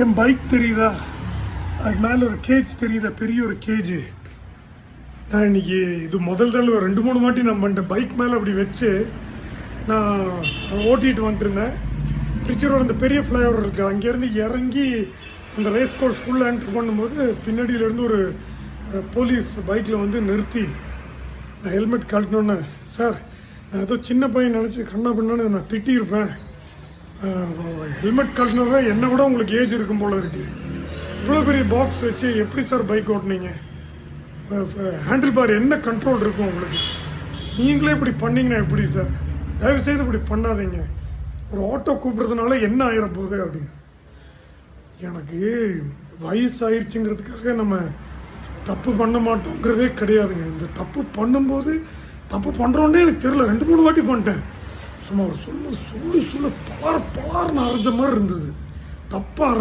என் bike தெரியுதா? அதுக்கு மேலே ஒரு கேஜ் தெரியுதா? பெரிய ஒரு கேஜ். நான் இன்னைக்கு இது முதல் தடவை 2-3 வாட்டி நான் பண்ணிட்டேன். பைக் மேலே அப்படி வச்சு நான் ஓட்டிகிட்டு வந்துட்டுருந்தேன். திருச்சியோட அந்த பெரிய ஃப்ளைஓவர் இருக்குது, அங்கேருந்து இறங்கி அந்த ரேஸ் கோர்ஸ் ஸ்கூலில் என்ட்ரு பண்ணும்போது பின்னாடியிலேருந்து ஒரு போலீஸ் பைக்கில் வந்து நிறுத்தி நான் ஹெல்மெட் கழட்டணுன்னு, சார் நான் ஏதோ சின்ன பையன் நினச்சி கண்ணா பண்ணான்னு நான் திட்டியிருப்பேன், ஹெல்மெட் கழட்டினதா என்னை விட உங்களுக்கு ஏஜ் இருக்கும் போல இருக்குது, இவ்வளோ பெரிய பாக்ஸ் வச்சு எப்படி சார் பைக் ஓட்டினீங்க, ஹேண்டில் பார் என்ன கண்ட்ரோல் இருக்கும் உங்களுக்கு, நீங்களே இப்படி பண்ணிங்கன்னா எப்படி சார், தயவுசெய்து இப்படி பண்ணாதீங்க, ஒரு ஆட்டோ கூப்பிட்றதுனால என்ன ஆயிரப்போகுது அப்படின்னு. எனக்கு வயசாயிருச்சுங்கிறதுக்காக நம்ம தப்பு பண்ண மாட்டோங்கிறதே கிடையாதுங்க. இந்த தப்பு பண்ணும்போது தப்பு பண்ணுறோன்னே எனக்கு தெரியல, 2-3 வாட்டி பண்ணிட்டேன். சும்மா ஒரு சொல்லு பலார்னு அரைஞ்ச மாதிரி இருந்தது. தப்பாக